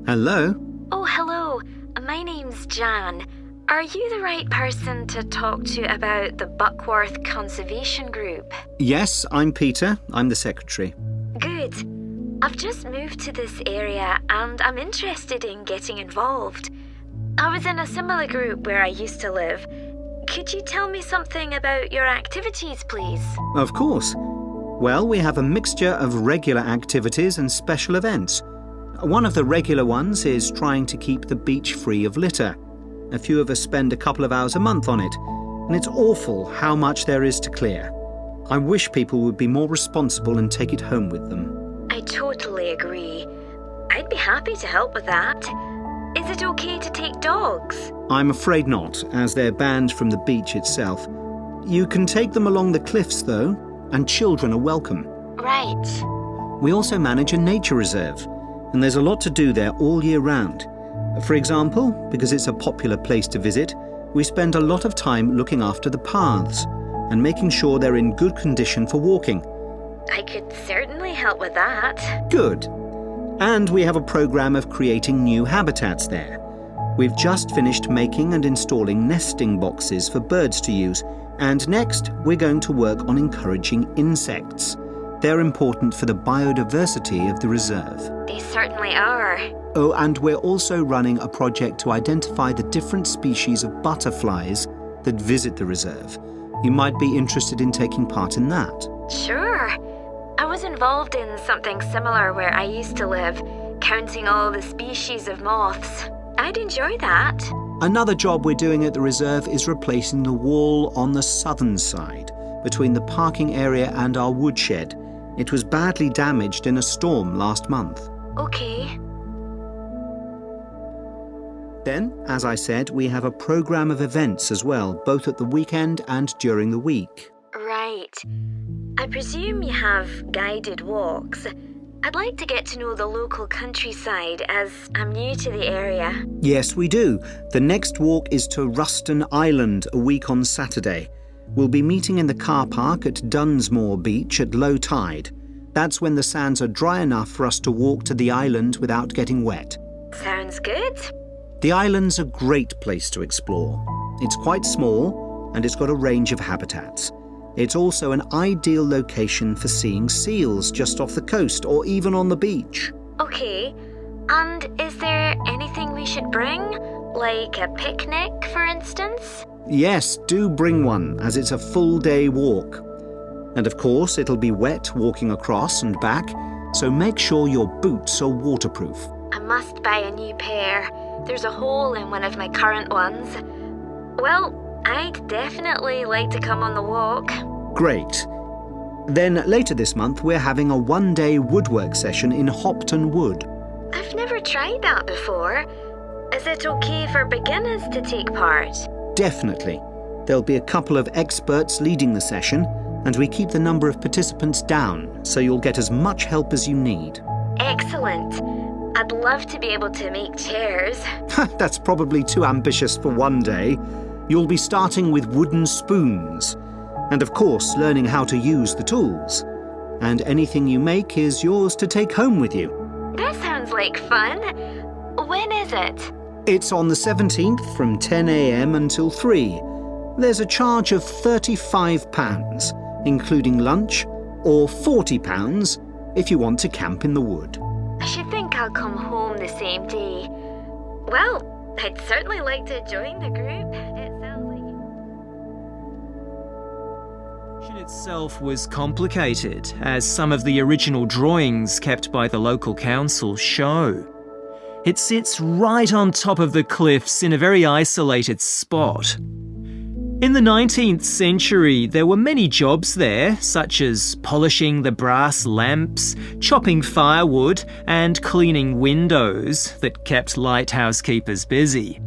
Hello? Oh, hello. My name's Jan. Are you the right person to talk to about the Buckworth Conservation Group? Yes, I'm Peter. I'm the secretary. Good. I've just moved to this area and I'm interested in getting involved. I was in a similar group where I used to live. Could you tell me something about your activities, please? Of course. Well, we have a mixture of regular activities and special events. One of the regular ones is trying to keep the beach free of litter. A few of us spend a couple of hours a month on it, and it's awful how much there is to clear. I wish people would be more responsible and take it home with them. I totally agree. I'd be happy to help with that. Is it okay to take dogs? I'm afraid not, as they're banned from the beach itself. You can take them along the cliffs, though, and children are welcome. Right. We also manage a nature reserve, and there's a lot to do there all year round. For example, because it's a popular place to visit, we spend a lot of time looking after the paths and making sure they're in good condition for walking. I could certainly help with that. Good. And we have a program of creating new habitats there. We've just finished making and installing nesting boxes for birds to use, and next we're going to work on encouraging insects. They're important for the biodiversity of the reserve. They certainly are. Oh, and we're also running a project to identify the different species of butterflies that visit the reserve. You might be interested in taking part in that. Sure. I was involved in something similar where I used to live, counting all the species of moths. I'd enjoy that. Another job we're doing at the reserve is replacing the wall on the southern side, between the parking area and our woodshed. It was badly damaged in a storm last month. Okay. Then, as I said, we have a program of events as well, both at the weekend and during the week. Right. I presume you have guided walks. I'd like to get to know the local countryside as I'm new to the area. Yes, we do. The next walk is to Ruston Island a week on Saturday. We'll be meeting in the car park at Dunsmore Beach at low tide. That's when the sands are dry enough for us to walk to the island without getting wet. Sounds good. The island's a great place to explore. It's quite small and it's got a range of habitats. It's also an ideal location for seeing seals just off the coast or even on the beach. Okay. And is there anything we should bring? Like a picnic, for instance? Yes, do bring one, as it's a full-day walk. And of course, it'll be wet walking across and back, so make sure your boots are waterproof. I must buy a new pair. There's a hole in one of my current ones. Well, I'd definitely like to come on the walk. Great. Then later this month, we're having a one-day woodwork session in Hopton Wood. I've never tried that before. Is it okay for beginners to take part? Definitely. There'll be a couple of experts leading the session, and we keep the number of participants down, so you'll get as much help as you need. Excellent. I'd love to be able to make chairs. That's probably too ambitious for one day. You'll be starting with wooden spoons, and of course learning how to use the tools. And anything you make is yours to take home with you. That sounds like fun. When is it? It's on the 17th from 10 a.m. until 3. There's a charge of £35, including lunch, or £40 if you want to camp in the wood. I should think I'll come home the same day. Well, I'd certainly like to join the group. It sounds like... The mission itself was complicated, as some of the original drawings kept by the local council show. It sits right on top of the cliffs in a very isolated spot. In the 19th century, there were many jobs there, such as polishing the brass lamps, chopping firewood, and cleaning windows that kept lighthouse keepers busy.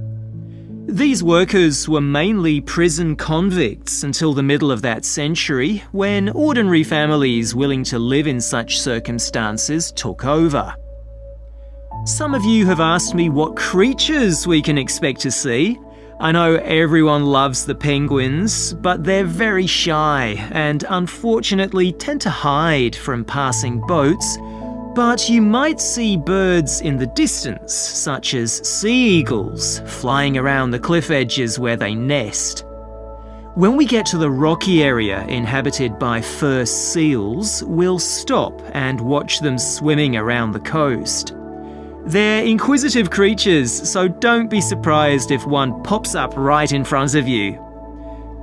These workers were mainly prison convicts until the middle of that century, when ordinary families willing to live in such circumstances took over. Some of you have asked me what creatures we can expect to see. I know everyone loves the penguins, but they're very shy and unfortunately tend to hide from passing boats, But you might see birds in the distance, such as sea eagles, flying around the cliff edges where they nest. When we get to the rocky area inhabited by fur seals, we'll stop and watch them swimming around the coast. They're inquisitive creatures, so don't be surprised if one pops up right in front of you.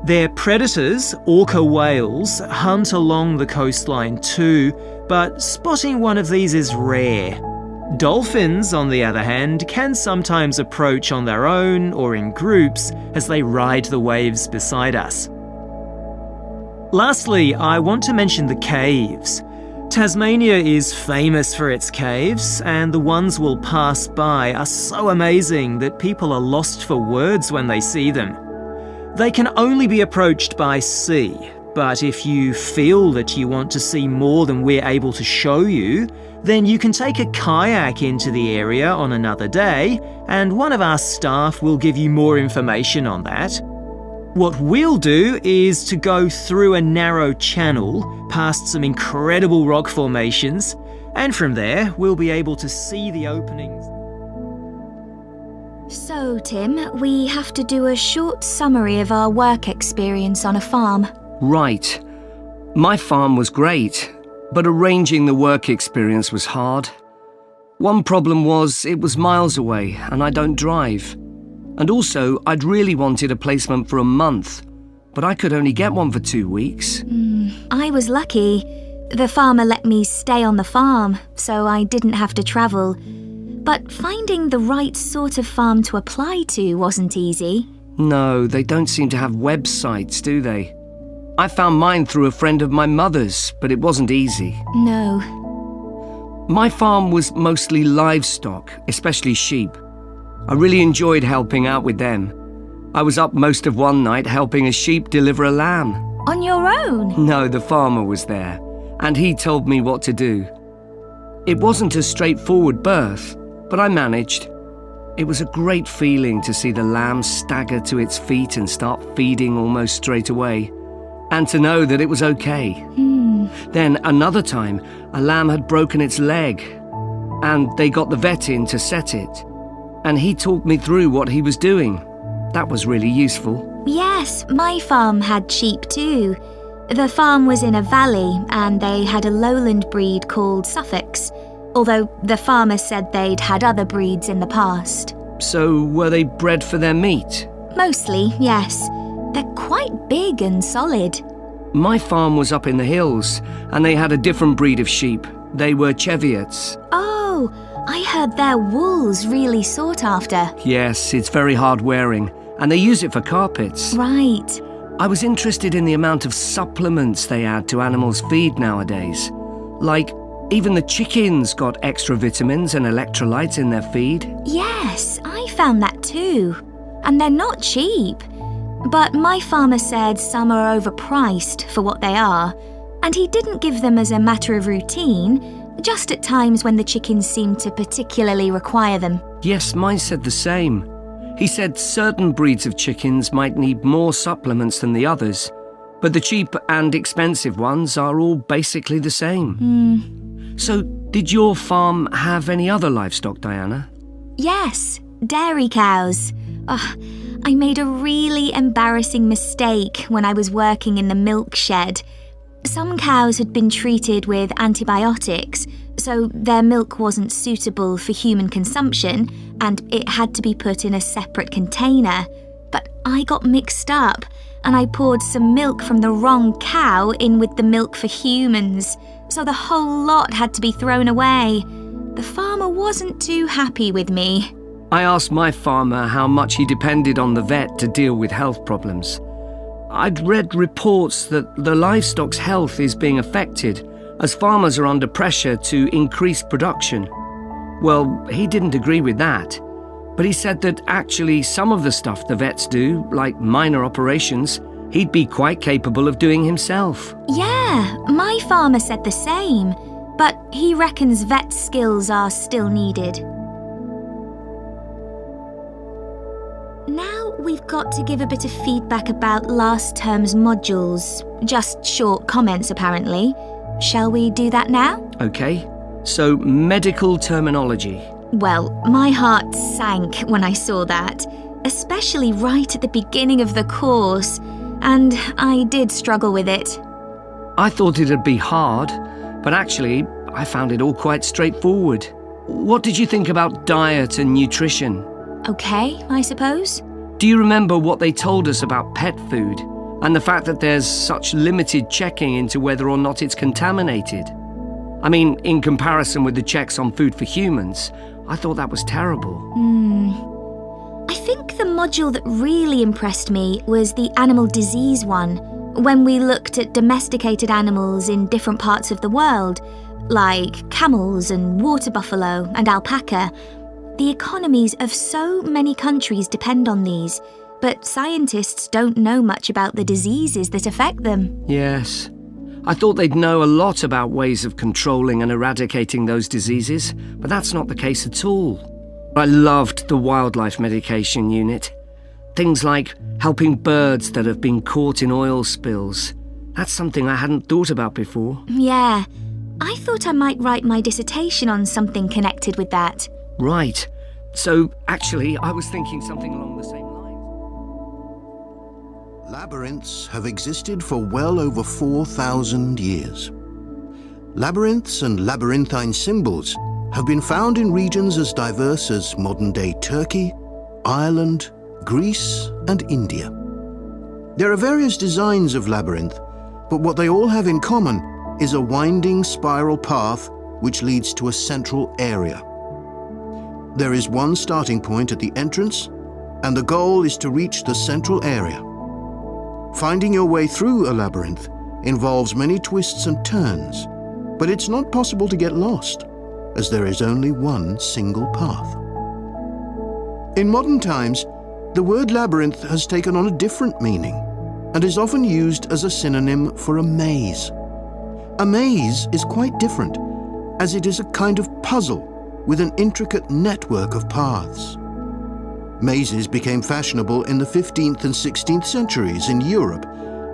Their predators, orca whales, hunt along the coastline too, but spotting one of these is rare. Dolphins, on the other hand, can sometimes approach on their own or in groups as they ride the waves beside us. Lastly, I want to mention the caves. Tasmania is famous for its caves, and the ones we'll pass by are so amazing that people are lost for words when they see them. They can only be approached by sea, but if you feel that you want to see more than we're able to show you, then you can take a kayak into the area on another day, and one of our staff will give you more information on that. What we'll do is to go through a narrow channel, past some incredible rock formations, and from there we'll be able to see the openings. So, Tim, we have to do a short summary of our work experience on a farm. Right. My farm was great, but arranging the work experience was hard. One problem was it was miles away and I don't drive. And also, I'd really wanted a placement for a month, but I could only get one for 2 weeks. I was lucky. The farmer let me stay on the farm, so I didn't have to travel. But finding the right sort of farm to apply to wasn't easy. No, they don't seem to have websites, do they? I found mine through a friend of my mother's, but it wasn't easy. No. My farm was mostly livestock, especially sheep. I really enjoyed helping out with them. I was up most of one night helping a sheep deliver a lamb. On your own? No, the farmer was there, and he told me what to do. It wasn't a straightforward birth, but I managed. It was a great feeling to see the lamb stagger to its feet and start feeding almost straight away, and to know that it was okay. Then another time, a lamb had broken its leg, and they got the vet in to set it, and he talked me through what he was doing. That was really useful. Yes, my farm had sheep too. The farm was in a valley, and they had a lowland breed called Suffolks, although the farmer said they'd had other breeds in the past. So, were they bred for their meat? Mostly, yes. They're quite big and solid. My farm was up in the hills, and they had a different breed of sheep. They were Cheviots. Oh, I heard their wool's really sought after. Yes, it's very hard wearing, and they use it for carpets. Right. I was interested in the amount of supplements they add to animals' feed nowadays. Like, even the chickens got extra vitamins and electrolytes in their feed. Yes, I found that too. And they're not cheap. But my farmer said some are overpriced for what they are, and he didn't give them as a matter of routine, just at times when the chickens seemed to particularly require them. Yes, mine said the same. He said certain breeds of chickens might need more supplements than the others, but the cheap and expensive ones are all basically the same. So, did your farm have any other livestock, Diana? Yes, dairy cows. I made a really embarrassing mistake when I was working in the milk shed. Some cows had been treated with antibiotics, so their milk wasn't suitable for human consumption, and it had to be put in a separate container. But I got mixed up, and I poured some milk from the wrong cow in with the milk for humans, so the whole lot had to be thrown away. The farmer wasn't too happy with me. I asked my farmer how much he depended on the vet to deal with health problems. I'd read reports that the livestock's health is being affected as farmers are under pressure to increase production. Well, he didn't agree with that, but he said that actually some of the stuff the vets do, like minor operations, he'd be quite capable of doing himself. Yeah, my farmer said the same, but he reckons vet skills are still needed. Now we've got to give a bit of feedback about last term's modules. Just short comments, apparently. Shall we do that now? Okay. So, medical terminology. Well, my heart sank when I saw that, especially right at the beginning of the course, and I did struggle with it. I thought it'd be hard, but actually, I found it all quite straightforward. What did you think about diet and nutrition? Okay, I suppose. Do you remember what they told us about pet food and the fact that there's such limited checking into whether or not it's contaminated? I mean, in comparison with the checks on food for humans, I thought that was terrible. I think the module that really impressed me was the animal disease one, when we looked at domesticated animals in different parts of the world, like camels and water buffalo and alpaca. The economies of so many countries depend on these, but scientists don't know much about the diseases that affect them. Yes. I thought they'd know a lot about ways of controlling and eradicating those diseases, but that's not the case at all. I loved the wildlife medication unit. Things like helping birds that have been caught in oil spills. That's something I hadn't thought about before. Yeah, I thought I might write my dissertation on something connected with that. Right. So, actually, I was thinking something along the same lines. Labyrinths have existed for well over 4,000 years. Labyrinths and labyrinthine symbols have been found in regions as diverse as modern-day Turkey, Ireland, Greece, and India. There are various designs of labyrinth, but what they all have in common is a winding spiral path which leads to a central area. There is one starting point at the entrance, and the goal is to reach the central area. Finding your way through a labyrinth involves many twists and turns, but it's not possible to get lost, as there is only one single path. In modern times, the word labyrinth has taken on a different meaning and is often used as a synonym for a maze. A maze is quite different, as it is a kind of puzzle with an intricate network of paths. Mazes became fashionable in the 15th and 16th centuries in Europe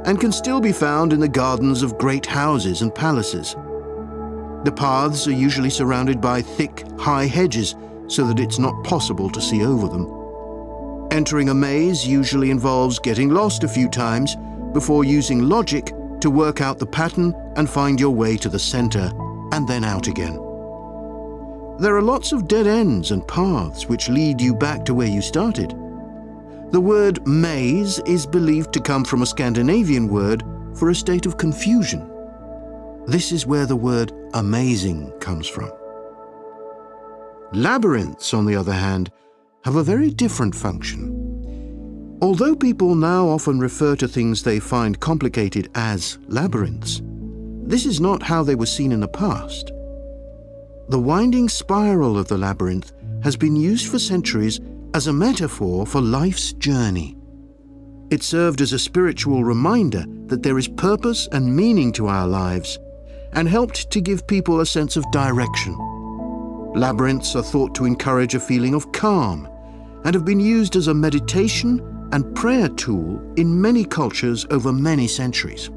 and can still be found in the gardens of great houses and palaces. The paths are usually surrounded by thick, high hedges so that it's not possible to see over them. Entering a maze usually involves getting lost a few times before using logic to work out the pattern and find your way to the center and then out again. There are lots of dead ends and paths which lead you back to where you started. The word maze is believed to come from a Scandinavian word for a state of confusion. This is where the word amazing comes from. Labyrinths, on the other hand, have a very different function. Although people now often refer to things they find complicated as labyrinths, this is not how they were seen in the past. The winding spiral of the labyrinth has been used for centuries as a metaphor for life's journey. It served as a spiritual reminder that there is purpose and meaning to our lives, and helped to give people a sense of direction. Labyrinths are thought to encourage a feeling of calm, and have been used as a meditation and prayer tool in many cultures over many centuries.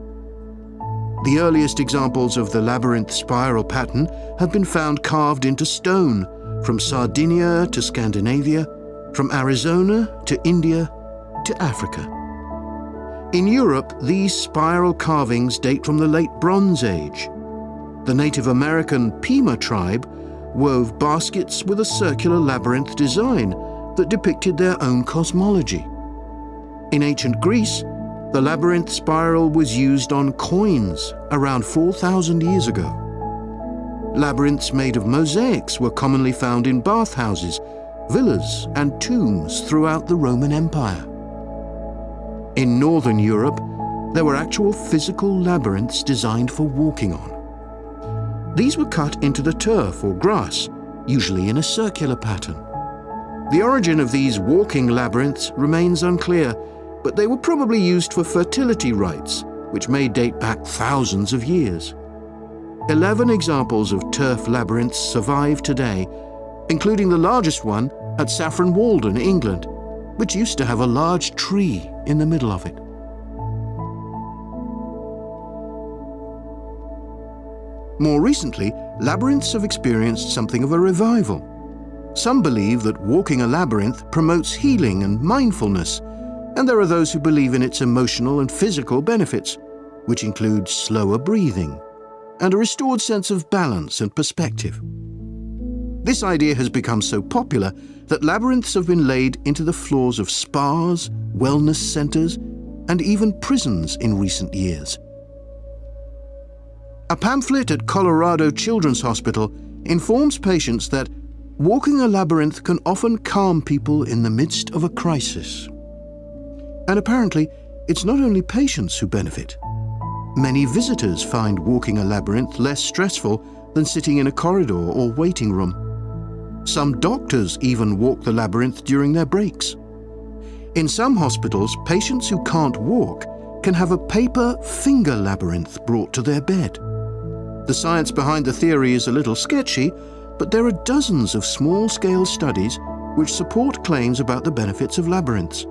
The earliest examples of the labyrinth spiral pattern have been found carved into stone, from Sardinia to Scandinavia, from Arizona to India to Africa. In Europe, these spiral carvings date from the late Bronze Age. The Native American Pima tribe wove baskets with a circular labyrinth design that depicted their own cosmology. In ancient Greece, the labyrinth spiral was used on coins around 4,000 years ago. Labyrinths made of mosaics were commonly found in bathhouses, villas, and tombs throughout the Roman Empire. In Northern Europe, there were actual physical labyrinths designed for walking on. These were cut into the turf or grass, usually in a circular pattern. The origin of these walking labyrinths remains unclear, but they were probably used for fertility rites, which may date back thousands of years. 11 examples of turf labyrinths survive today, including the largest one at Saffron Walden, England, which used to have a large tree in the middle of it. More recently, labyrinths have experienced something of a revival. Some believe that walking a labyrinth promotes healing and mindfulness, and there are those who believe in its emotional and physical benefits, which include slower breathing and a restored sense of balance and perspective. This idea has become so popular that labyrinths have been laid into the floors of spas, wellness centres, and even prisons in recent years. A pamphlet at Colorado Children's Hospital informs patients that walking a labyrinth can often calm people in the midst of a crisis. And apparently, it's not only patients who benefit. Many visitors find walking a labyrinth less stressful than sitting in a corridor or waiting room. Some doctors even walk the labyrinth during their breaks. In some hospitals, patients who can't walk can have a paper finger labyrinth brought to their bed. The science behind the theory is a little sketchy, but there are dozens of small-scale studies which support claims about the benefits of labyrinths.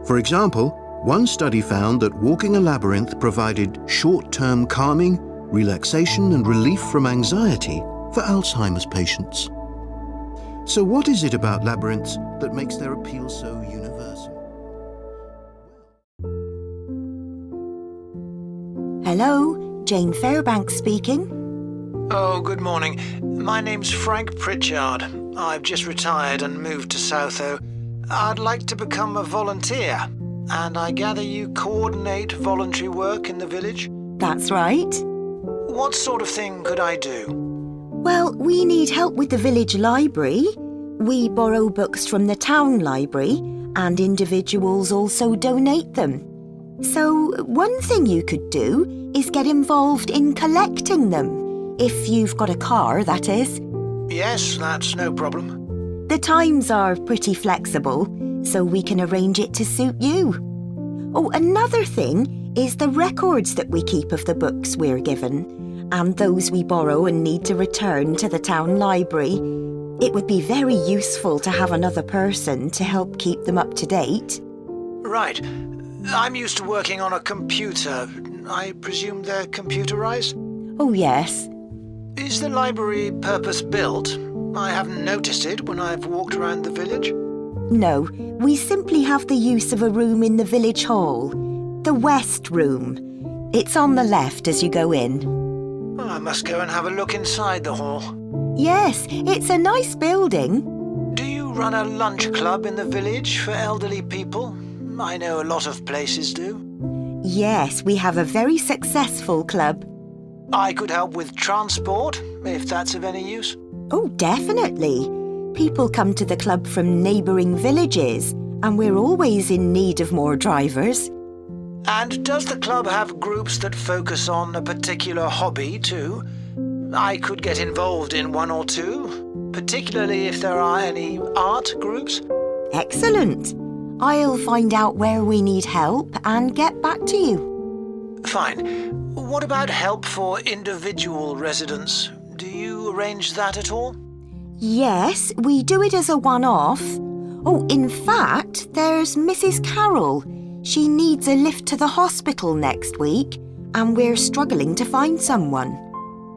For example, one study found that walking a labyrinth provided short-term calming, relaxation and relief from anxiety for Alzheimer's patients. So what is it about labyrinths that makes their appeal so universal? Hello, Jane Fairbanks speaking. Oh, good morning. My name's Frank Pritchard. I've just retired and moved to Southo. I'd like to become a volunteer, and I gather you coordinate voluntary work in the village? That's right. What sort of thing could I do? Well, we need help with the village library. We borrow books from the town library, and individuals also donate them. So one thing you could do is get involved in collecting them, if you've got a car, that is. Yes, that's no problem. The times are pretty flexible, so we can arrange it to suit you. Oh, another thing is the records that we keep of the books we're given, and those we borrow and need to return to the town library. It would be very useful to have another person to help keep them up to date. Right. I'm used to working on a computer. I presume they're computerized? Oh, yes. Is the library purpose-built? I haven't noticed it when I've walked around the village. No, we simply have the use of a room in the village hall. The West Room. It's on the left as you go in. Well, I must go and have a look inside the hall. Yes, it's a nice building. Do you run a lunch club in the village for elderly people? I know a lot of places do. Yes, we have a very successful club. I could help with transport, if that's of any use. Oh, definitely. People come to the club from neighbouring villages, and we're always in need of more drivers. And does the club have groups that focus on a particular hobby too? I could get involved in one or two, particularly if there are any art groups. Excellent. I'll find out where we need help and get back to you. Fine. What about help for individual residents? Do you arrange that at all? Yes, we do it as a one-off. Oh, in fact, there's Mrs. Carroll. She needs a lift to the hospital next week, and we're struggling to find someone.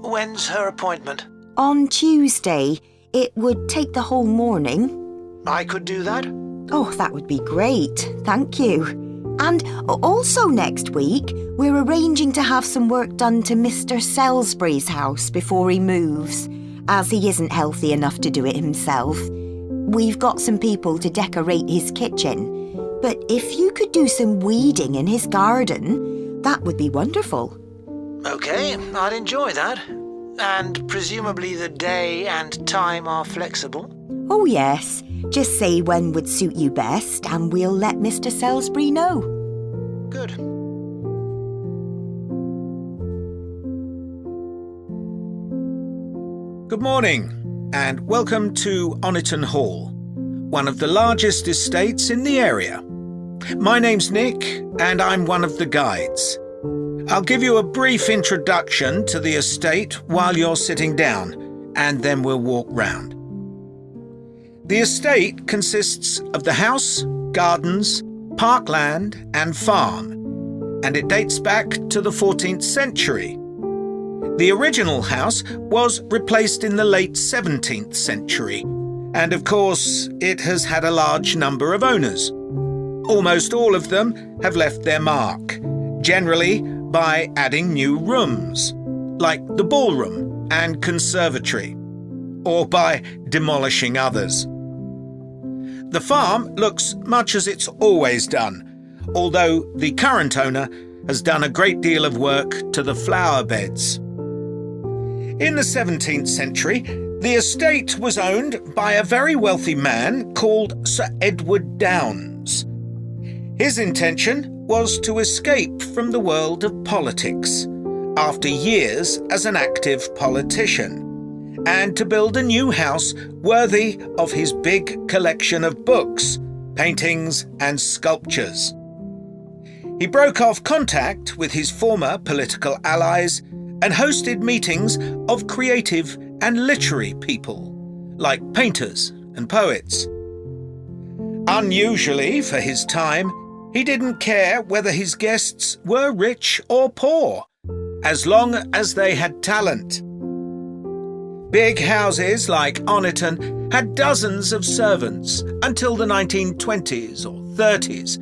When's her appointment? On Tuesday. It would take the whole morning. I could do that? Oh, that would be great. Thank you. And also next week, we're arranging to have some work done to Mr. Salisbury's house before he moves, as he isn't healthy enough to do it himself. We've got some people to decorate his kitchen, but if you could do some weeding in his garden, that would be wonderful. Okay, I'd enjoy that. And presumably the day and time are flexible? Oh, yes. Just say when would suit you best, and we'll let Mr. Salisbury know. Good. Good morning, and welcome to Oniton Hall, one of the largest estates in the area. My name's Nick, and I'm one of the guides. I'll give you a brief introduction to the estate while you're sitting down, and then we'll walk round. The estate consists of the house, gardens, parkland and farm, and it dates back to the 14th century. The original house was replaced in the late 17th century, and of course it has had a large number of owners. Almost all of them have left their mark, generally by adding new rooms, like the ballroom and conservatory, or by demolishing others. The farm looks much as it's always done, although the current owner has done a great deal of work to the flower beds. In the 17th century, the estate was owned by a very wealthy man called Sir Edward Downes. His intention was to escape from the world of politics after years as an active politician, and to build a new house worthy of his big collection of books, paintings and sculptures. He broke off contact with his former political allies and hosted meetings of creative and literary people, like painters and poets. Unusually for his time, he didn't care whether his guests were rich or poor, as long as they had talent. Big houses like Oniton had dozens of servants until the 1920s or 30s,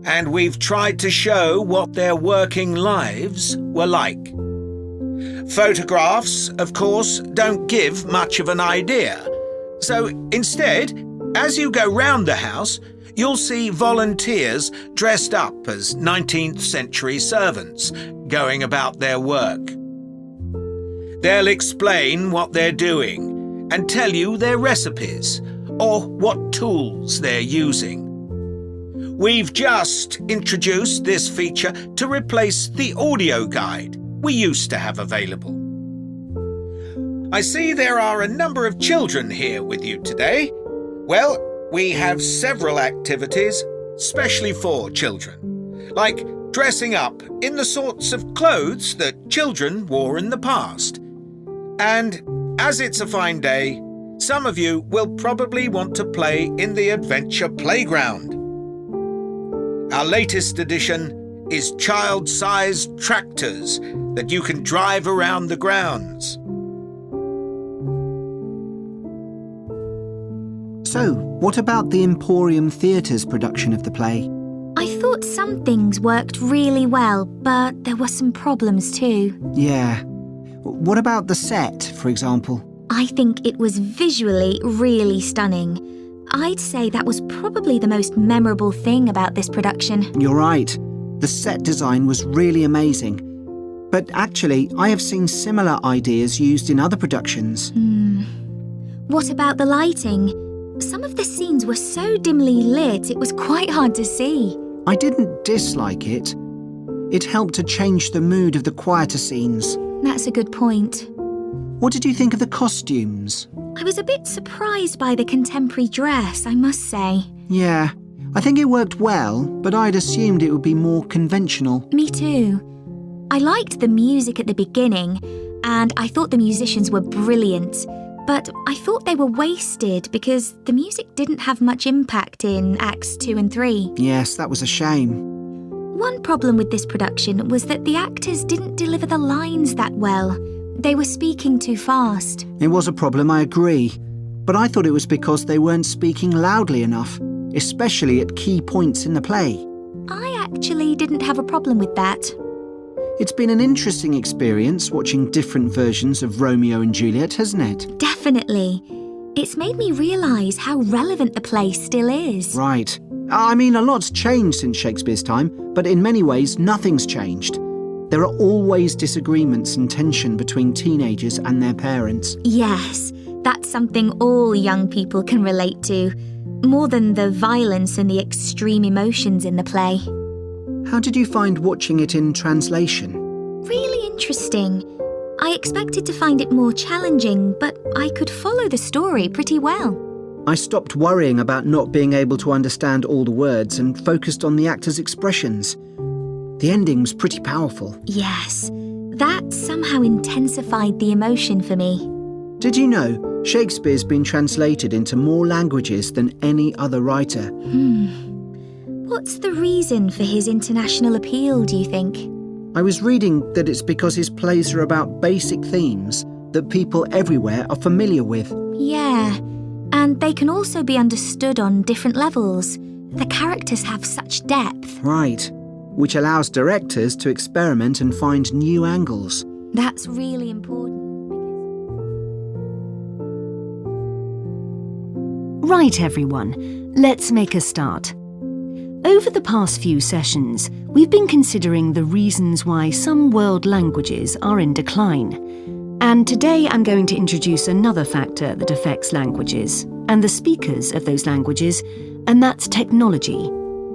and we've tried to show what their working lives were like. Photographs, of course, don't give much of an idea. So instead, as you go round the house, you'll see volunteers dressed up as 19th century servants going about their work. They'll explain what they're doing and tell you their recipes or what tools they're using. We've just introduced this feature to replace the audio guide we used to have available. I see there are a number of children here with you today. Well, we have several activities specially for children, like dressing up in the sorts of clothes that children wore in the past. And as it's a fine day, some of you will probably want to play in the adventure playground. Our latest addition is child-sized tractors that you can drive around the grounds. So, what about the Emporium Theatre's production of the play? I thought some things worked really well, but there were some problems too. Yeah. What about the set, for example? I think it was visually really stunning. I'd say that was probably the most memorable thing about this production. You're right. The set design was really amazing. But actually, I have seen similar ideas used in other productions. What about the lighting? Some of the scenes were so dimly lit, it was quite hard to see. I didn't dislike it. It helped to change the mood of the quieter scenes. That's a good point. What did you think of the costumes? I was a bit surprised by the contemporary dress, I must say. Yeah, I think it worked well, but I'd assumed it would be more conventional. Me too. I liked the music at the beginning, and I thought the musicians were brilliant. But I thought they were wasted because the music didn't have much impact in Acts 2 and 3. Yes, that was a shame. One problem with this production was that the actors didn't deliver the lines that well. They were speaking too fast. It was a problem, I agree. But I thought it was because they weren't speaking loudly enough, especially at key points in the play. I actually didn't have a problem with that. It's been an interesting experience watching different versions of Romeo and Juliet, hasn't it? Definitely. It's made me realise how relevant the play still is. Right. I mean, a lot's changed since Shakespeare's time, but in many ways, nothing's changed. There are always disagreements and tension between teenagers and their parents. Yes, that's something all young people can relate to, more than the violence and the extreme emotions in the play. How did you find watching it in translation? Really interesting. I expected to find it more challenging, but I could follow the story pretty well. I stopped worrying about not being able to understand all the words and focused on the actors' expressions. The ending's pretty powerful. Yes, that somehow intensified the emotion for me. Did you know Shakespeare's been translated into more languages than any other writer? What's the reason for his international appeal, do you think? I was reading that it's because his plays are about basic themes that people everywhere are familiar with. Yeah, and they can also be understood on different levels. The characters have such depth. Right, which allows directors to experiment and find new angles. That's really important. Right, everyone, let's make a start. Over the past few sessions, we've been considering the reasons why some world languages are in decline. And today I'm going to introduce another factor that affects languages and the speakers of those languages, and that's technology,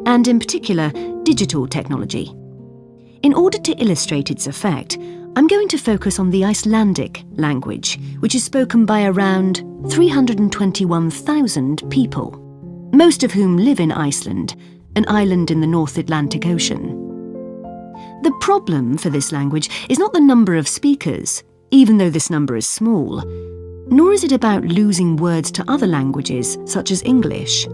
and in particular, digital technology. In order to illustrate its effect, I'm going to focus on the Icelandic language, which is spoken by around 321,000 people, most of whom live in Iceland, an island in the North Atlantic Ocean. The problem for this language is not the number of speakers, even though this number is small, nor is it about losing words to other languages, such as English.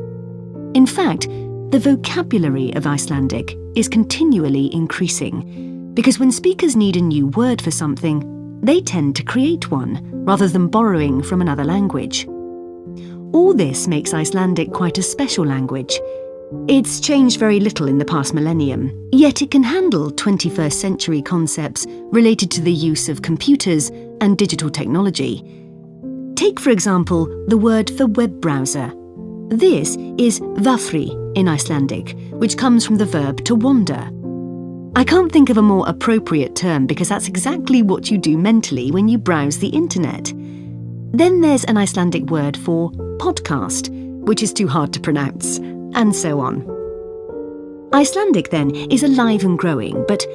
In fact, the vocabulary of Icelandic is continually increasing, because when speakers need a new word for something, they tend to create one, rather than borrowing from another language. All this makes Icelandic quite a special language. It's changed very little in the past millennium, yet it can handle 21st century concepts related to the use of computers and digital technology. Take, for example, the word for web browser. This is vafri in Icelandic, which comes from the verb to wander. I can't think of a more appropriate term because that's exactly what you do mentally when you browse the internet. Then there's an Icelandic word for podcast, which is too hard to pronounce, and so on. Icelandic, then, is alive and growing, but,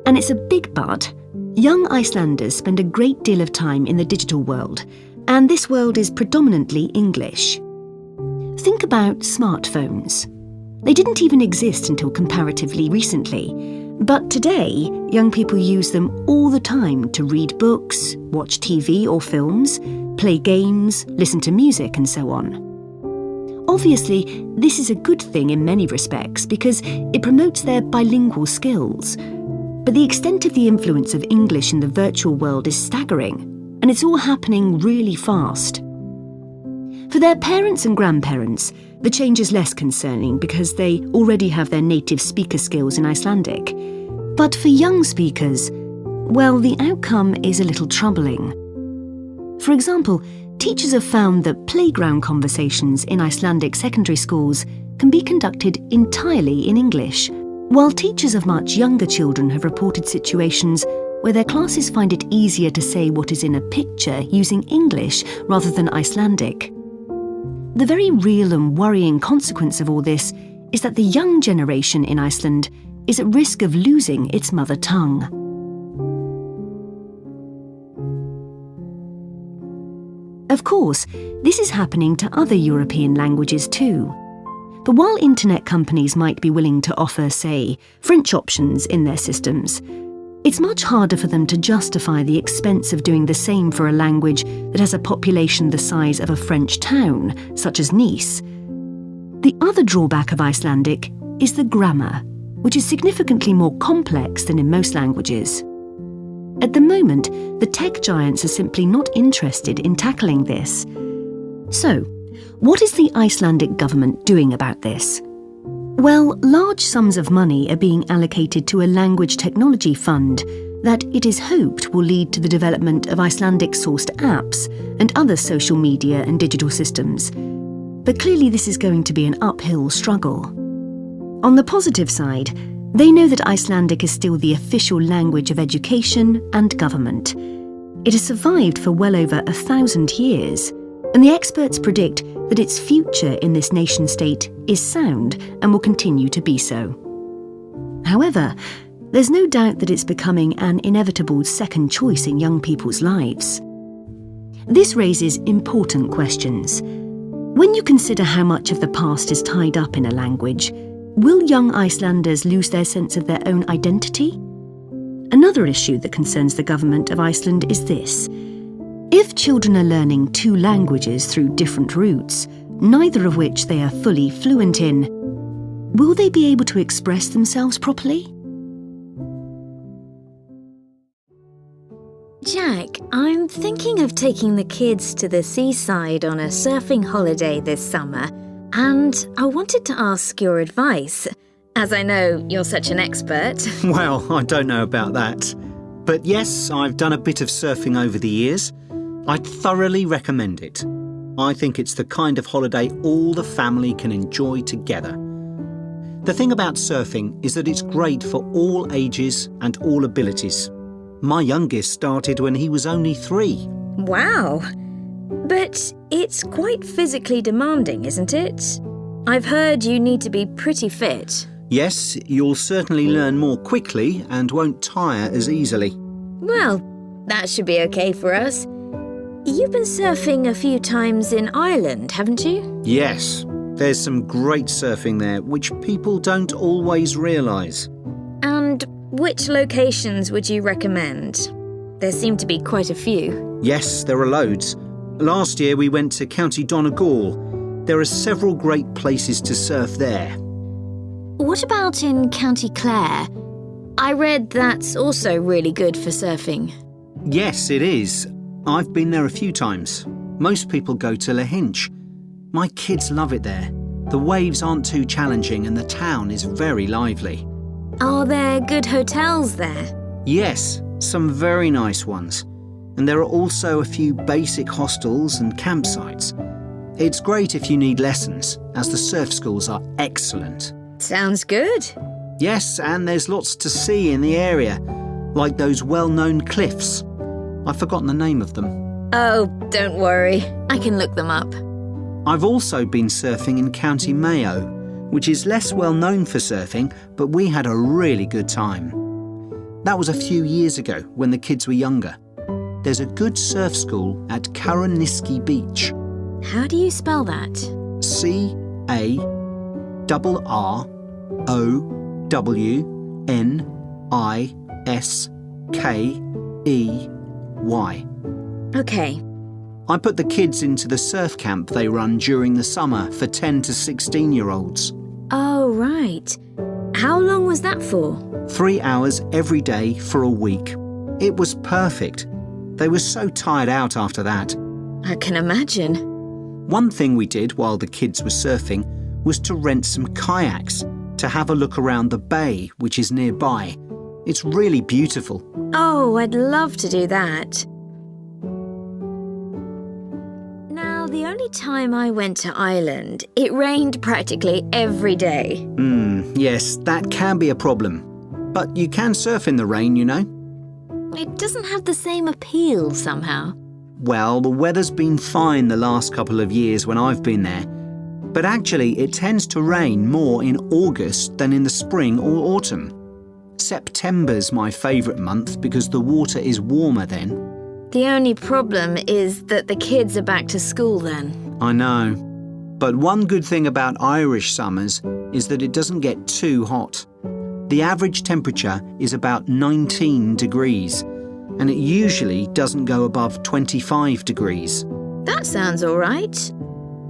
and it's a big but, young Icelanders spend a great deal of time in the digital world, and this world is predominantly English. Think about smartphones. They didn't even exist until comparatively recently, but today, young people use them all the time to read books, watch TV or films, play games, listen to music, and so on. Obviously, this is a good thing in many respects because it promotes their bilingual skills. But the extent of the influence of English in the virtual world is staggering, and it's all happening really fast. For their parents and grandparents, the change is less concerning because they already have their native speaker skills in Icelandic. But for young speakers, well, the outcome is a little troubling. For example, teachers have found that playground conversations in Icelandic secondary schools can be conducted entirely in English, while teachers of much younger children have reported situations where their classes find it easier to say what is in a picture using English rather than Icelandic. The very real and worrying consequence of all this is that the young generation in Iceland is at risk of losing its mother tongue. Of course, this is happening to other European languages too. But while internet companies might be willing to offer, say, French options in their systems, it's much harder for them to justify the expense of doing the same for a language that has a population the size of a French town, such as Nice. The other drawback of Icelandic is the grammar, which is significantly more complex than in most languages. At the moment, the tech giants are simply not interested in tackling this. So, what is the Icelandic government doing about this? Well, large sums of money are being allocated to a language technology fund that it is hoped will lead to the development of Icelandic-sourced apps and other social media and digital systems. But clearly this is going to be an uphill struggle. On the positive side, they know that Icelandic is still the official language of education and government. It has survived for well over 1,000 years, and the experts predict that its future in this nation-state is sound and will continue to be so. However, there's no doubt that it's becoming an inevitable second choice in young people's lives. This raises important questions. When you consider how much of the past is tied up in a language, will young Icelanders lose their sense of their own identity? Another issue that concerns the government of Iceland is this. If children are learning two languages through different routes, neither of which they are fully fluent in, will they be able to express themselves properly? Jack, I'm thinking of taking the kids to the seaside on a surfing holiday this summer, and I wanted to ask your advice, as I know you're such an expert. Well, I don't know about that. But yes, I've done a bit of surfing over the years. I'd thoroughly recommend it. I think it's the kind of holiday all the family can enjoy together. The thing about surfing is that it's great for all ages and all abilities. My youngest started when he was only 3. Wow. But it's quite physically demanding, isn't it? I've heard you need to be pretty fit. Yes, you'll certainly learn more quickly and won't tire as easily. Well, that should be okay for us. You've been surfing a few times in Ireland, haven't you? Yes, there's some great surfing there which people don't always realise. And which locations would you recommend? There seem to be quite a few. Yes, there are loads. Last year we went to County Donegal. There are several great places to surf there. What about in County Clare? I read that's also really good for surfing. Yes, it is. I've been there a few times. Most people go to Lahinch. My kids love it there. The waves aren't too challenging and the town is very lively. Are there good hotels there? Yes, some very nice ones. And there are also a few basic hostels and campsites. It's great if you need lessons, as the surf schools are excellent. Sounds good. Yes, and there's lots to see in the area, like those well-known cliffs. I've forgotten the name of them. Oh, don't worry. I can look them up. I've also been surfing in County Mayo, which is less well known for surfing, but we had a really good time. That was a few years ago when the kids were younger. There's a good surf school at Carraniskey Beach. How do you spell that? CARROWNISKEY. Okay. I put the kids into the surf camp they run during the summer for 10 to 16-year-olds. Oh, right. How long was that for? 3 hours every day for a week. It was perfect. They were so tired out after that. I can imagine. One thing we did while the kids were surfing was to rent some kayaks to have a look around the bay, which is nearby. It's really beautiful. Oh, I'd love to do that. Now, the only time I went to Ireland, it rained practically every day. Yes, that can be a problem. But you can surf in the rain, you know. It doesn't have the same appeal somehow. Well, the weather's been fine the last couple of years when I've been there. But actually, it tends to rain more in August than in the spring or autumn. September's my favourite month because the water is warmer then. The only problem is that the kids are back to school then. I know. But one good thing about Irish summers is that it doesn't get too hot. The average temperature is about 19 degrees, and it usually doesn't go above 25 degrees. That sounds all right.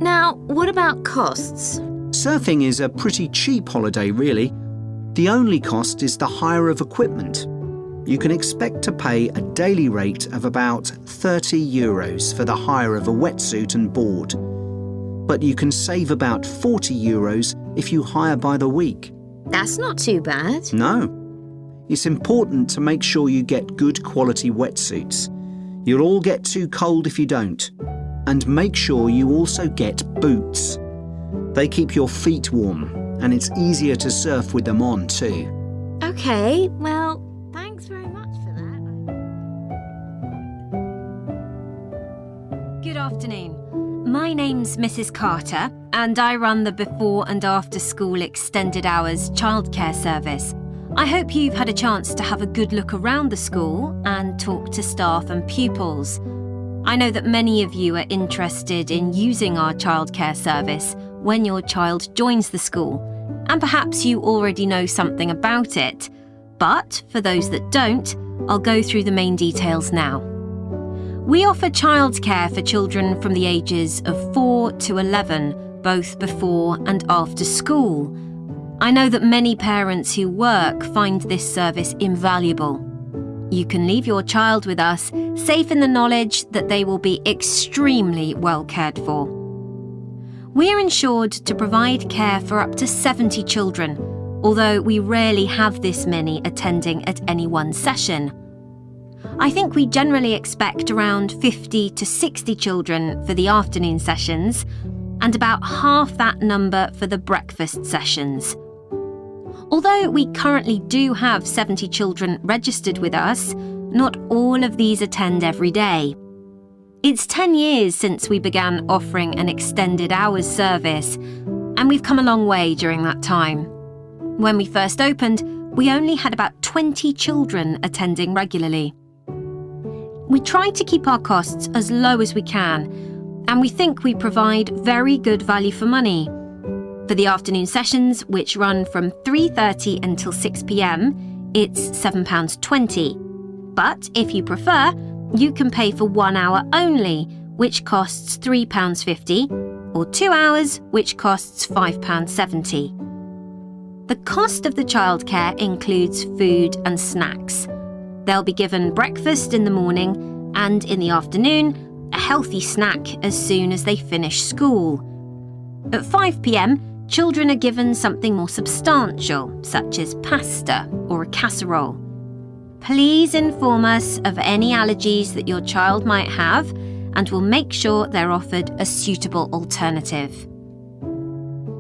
Now, what about costs? Surfing is a pretty cheap holiday, really. The only cost is the hire of equipment. You can expect to pay a daily rate of about €30 for the hire of a wetsuit and board. But you can save about €40 if you hire by the week. That's not too bad. No. It's important to make sure you get good quality wetsuits. You'll all get too cold if you don't. And make sure you also get boots. They keep your feet warm, and it's easier to surf with them on too. Okay, well, thanks very much for that. Good afternoon. My name's Mrs. Carter, and I run the before and after school extended hours childcare service. I hope you've had a chance to have a good look around the school and talk to staff and pupils. I know that many of you are interested in using our childcare service when your child joins the school, and perhaps you already know something about it. But for those that don't, I'll go through the main details now. We offer childcare for children from the ages of 4 to 11, both before and after school. I know that many parents who work find this service invaluable. you can leave your child with us, safe in the knowledge that they will be extremely well cared for. We are insured to provide care for up to 70 children, although we rarely have this many attending at any one session. I think we generally expect around 50 to 60 children for the afternoon sessions, and about half that number for the breakfast sessions. Although we currently do have 70 children registered with us, not all of these attend every day. It's 10 years since we began offering an extended hours service, and we've come a long way during that time. When we first opened, we only had about 20 children attending regularly. We try to keep our costs as low as we can, and we think we provide very good value for money. For the afternoon sessions, which run from 3:30 until 6 p.m, it's £7.20. But if you prefer, you can pay for 1 hour only, which costs £3.50, or 2 hours, which costs £5.70. The cost of the childcare includes food and snacks. They'll be given breakfast in the morning and in the afternoon, a healthy snack as soon as they finish school. At 5 p.m, children are given something more substantial, such as pasta or a casserole. Please inform us of any allergies that your child might have, and we'll make sure they're offered a suitable alternative.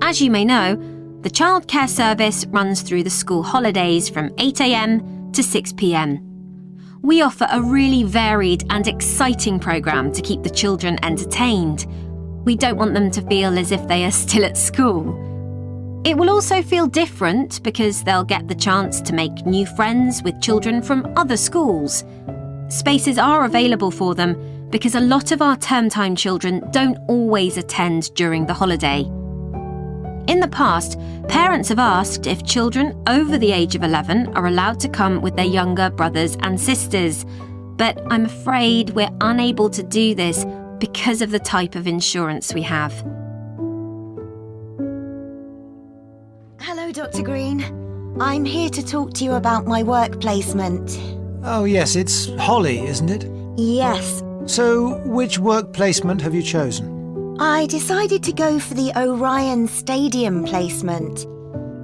As you may know, the childcare service runs through the school holidays from 8 a.m. to 6 p.m. We offer a really varied and exciting programme to keep the children entertained. We don't want them to feel as if they are still at school. It will also feel different because they'll get the chance to make new friends with children from other schools. Spaces are available for them because a lot of our term time children don't always attend during the holiday. In the past, parents have asked if children over the age of 11 are allowed to come with their younger brothers and sisters, but I'm afraid we're unable to do this because of the type of insurance we have. Hello, Dr. Green. I'm here to talk to you about my work placement. Oh, yes, it's Holly, isn't it? Yes. So, which work placement have you chosen? I decided to go for the Orion Stadium placement.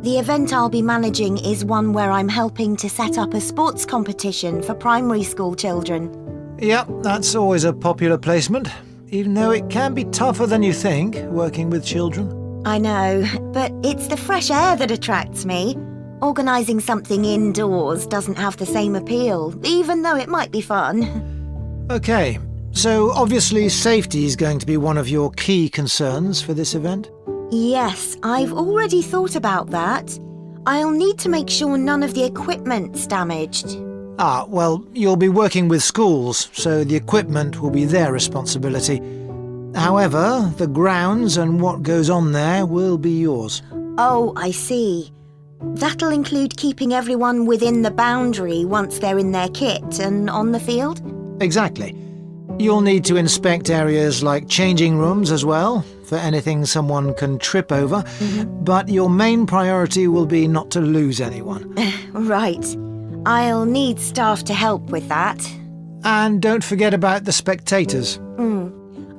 The event I'll be managing is one where I'm helping to set up a sports competition for primary school children. Yep, that's always a popular placement, even though it can be tougher than you think, working with children. I know, but it's the fresh air that attracts me. Organising something indoors doesn't have the same appeal, even though it might be fun. OK, so obviously safety is going to be one of your key concerns for this event? Yes, I've already thought about that. I'll need to make sure none of the equipment's damaged. Ah, well, you'll be working with schools, so the equipment will be their responsibility. However, the grounds and what goes on there will be yours. Oh, I see. That'll include keeping everyone within the boundary once they're in their kit and on the field? Exactly. You'll need to inspect areas like changing rooms as well, for anything someone can trip over, but your main priority will be not to lose anyone. Right. I'll need staff to help with that. And don't forget about the spectators.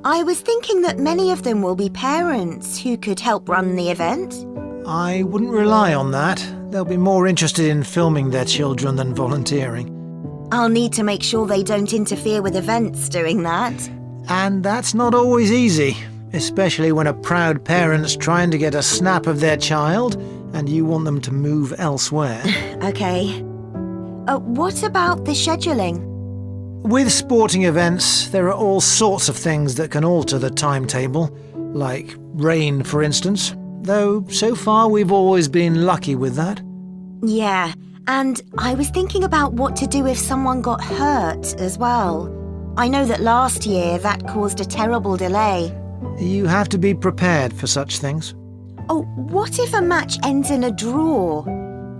I was thinking that many of them will be parents who could help run the event. I wouldn't rely on that. They'll be more interested in filming their children than volunteering. I'll need to make sure they don't interfere with events doing that. And that's not always easy, especially when a proud parent's trying to get a snap of their child and you want them to move elsewhere. OK. What about the scheduling? With sporting events, there are all sorts of things that can alter the timetable, like rain, for instance, though so far we've always been lucky with that. Yeah, and I was thinking about what to do if someone got hurt as well. I know that last year that caused a terrible delay. You have to be prepared for such things. Oh, what if a match ends in a draw?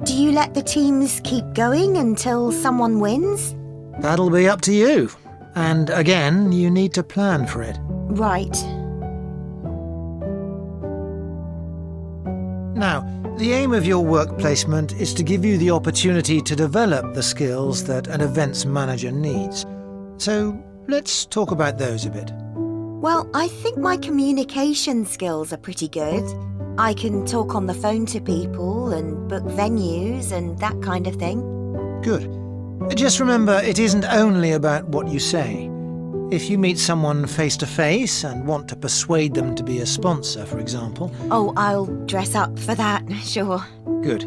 Do you let the teams keep going until someone wins? That'll be up to you. And again, you need to plan for it. Right. Now, the aim of your work placement is to give you the opportunity to develop the skills that an events manager needs. So let's talk about those a bit. Well, I think my communication skills are pretty good. I can talk on the phone to people and book venues and that kind of thing. Good. Just remember, it isn't only about what you say. If you meet someone face-to-face and want to persuade them to be a sponsor, for example... Oh, I'll dress up for that, sure. Good.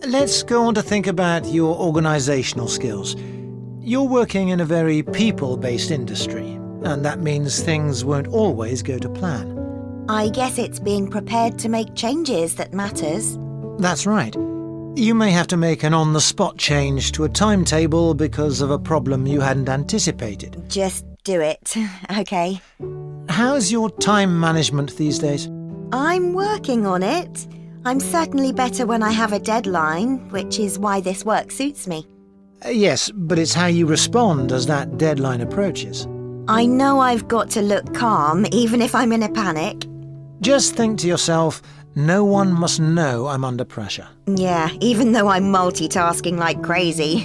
Let's go on to think about your organisational skills. You're working in a very people-based industry, and that means things won't always go to plan. I guess it's being prepared to make changes that matters. That's right. You may have to make an on-the-spot change to a timetable because of a problem you hadn't anticipated. Just do it, okay. How's your time management these days? I'm working on it. I'm certainly better when I have a deadline, which is why this work suits me. Yes, but it's how you respond as that deadline approaches. I know I've got to look calm, even if I'm in a panic. Just think to yourself, no one must know I'm under pressure. Yeah, even though I'm multitasking like crazy.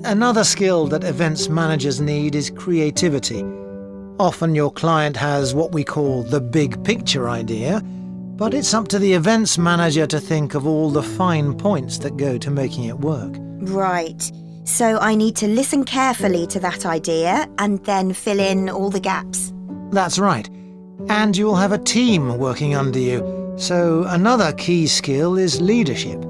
Another skill that events managers need is creativity. Often your client has what we call the big picture idea, but it's up to the events manager to think of all the fine points that go to making it work. Right. So I need to listen carefully to that idea and then fill in all the gaps. That's right. And you'll have a team working under you. So another key skill is leadership.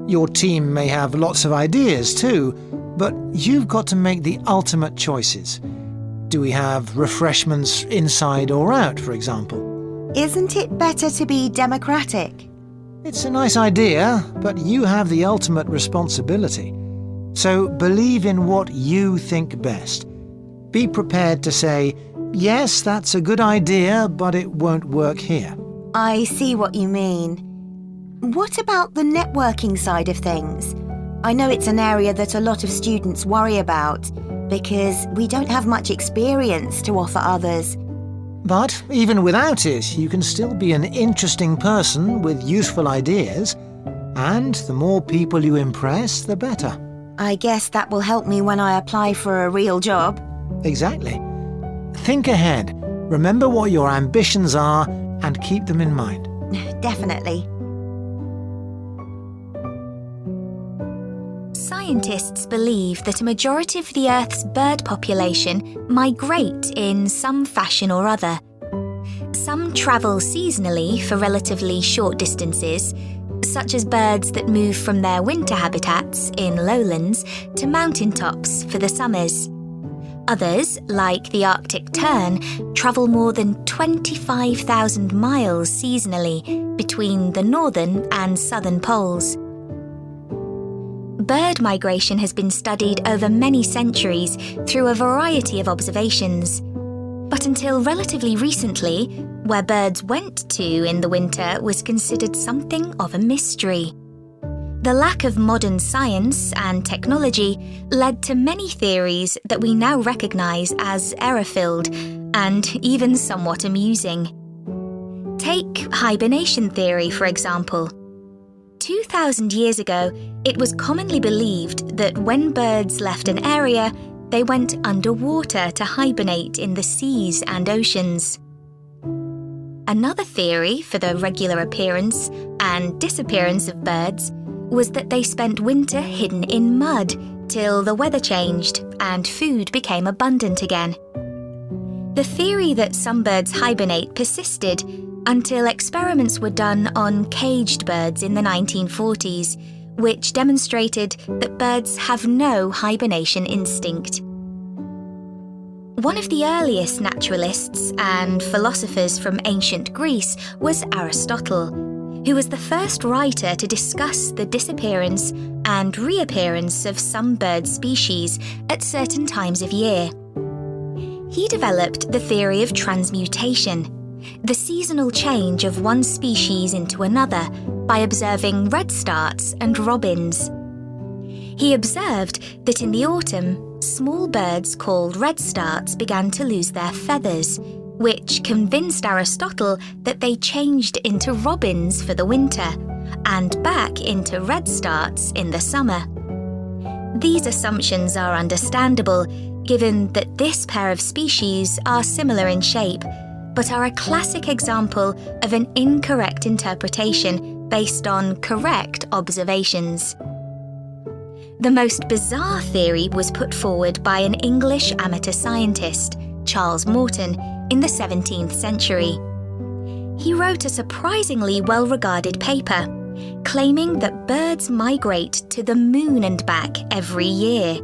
Your team may have lots of ideas too, but you've got to make the ultimate choices. Do we have refreshments inside or out, for example? Isn't it better to be democratic? It's a nice idea, but you have the ultimate responsibility. So believe in what you think best. Be prepared to say, yes, that's a good idea, but it won't work here. I see what you mean. What about the networking side of things? I know it's an area that a lot of students worry about because we don't have much experience to offer others. But even without it, you can still be an interesting person with useful ideas, and the more people you impress, the better. I guess that will help me when I apply for a real job. Exactly. Think ahead, remember what your ambitions are, and keep them in mind. Definitely. Scientists believe that a majority of the Earth's bird population migrate in some fashion or other. Some travel seasonally for relatively short distances, such as birds that move from their winter habitats in lowlands to mountaintops for the summers. Others, like the Arctic tern, travel more than 25,000 miles seasonally between the northern and southern poles. Bird migration has been studied over many centuries through a variety of observations. But until relatively recently, where birds went to in the winter was considered something of a mystery. The lack of modern science and technology led to many theories that we now recognise as error-filled and even somewhat amusing. Take hibernation theory, for example. 2,000 years ago, it was commonly believed that when birds left an area, they went underwater to hibernate in the seas and oceans. Another theory for the regular appearance and disappearance of birds was that they spent winter hidden in mud till the weather changed and food became abundant again. The theory that some birds hibernate persisted until experiments were done on caged birds in the 1940s, which demonstrated that birds have no hibernation instinct. One of the earliest naturalists and philosophers from ancient Greece was Aristotle, who was the first writer to discuss the disappearance and reappearance of some bird species at certain times of year. He developed the theory of transmutation, the seasonal change of one species into another by observing redstarts and robins. He observed that in the autumn, small birds called redstarts began to lose their feathers, which convinced Aristotle that they changed into robins for the winter and back into redstarts in the summer. These assumptions are understandable, given that this pair of species are similar in shape, but are a classic example of an incorrect interpretation based on correct observations. The most bizarre theory was put forward by an English amateur scientist, Charles Morton, in the 17th century. He wrote a surprisingly well-regarded paper, claiming that birds migrate to the moon and back every year.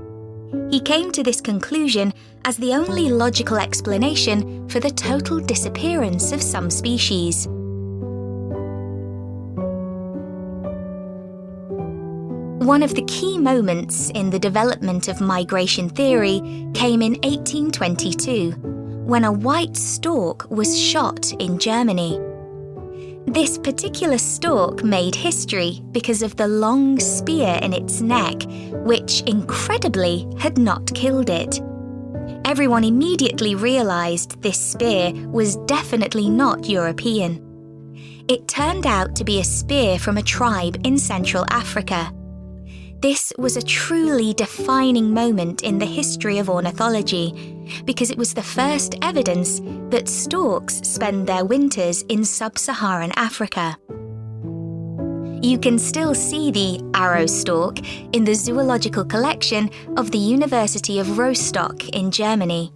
He came to this conclusion as the only logical explanation for the total disappearance of some species. One of the key moments in the development of migration theory came in 1822, when a white stork was shot in Germany. This particular stork made history because of the long spear in its neck, which incredibly had not killed it. Everyone immediately realised this spear was definitely not European. It turned out to be a spear from a tribe in Central Africa. This was a truly defining moment in the history of ornithology, because it was the first evidence that storks spend their winters in sub-Saharan Africa. You can still see the arrow stork in the zoological collection of the University of Rostock in Germany.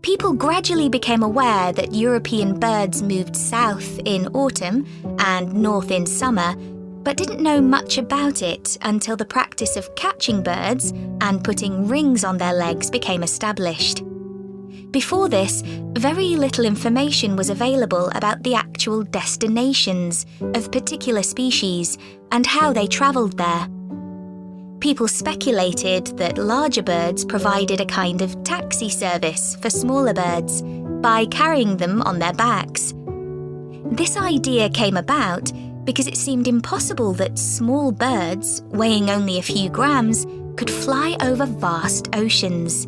People gradually became aware that European birds moved south in autumn and north in summer, but didn't know much about it until the practice of catching birds and putting rings on their legs became established. Before this, very little information was available about the actual destinations of particular species and how they travelled there. People speculated that larger birds provided a kind of taxi service for smaller birds by carrying them on their backs. This idea came about because it seemed impossible that small birds, weighing only a few grams, could fly over vast oceans.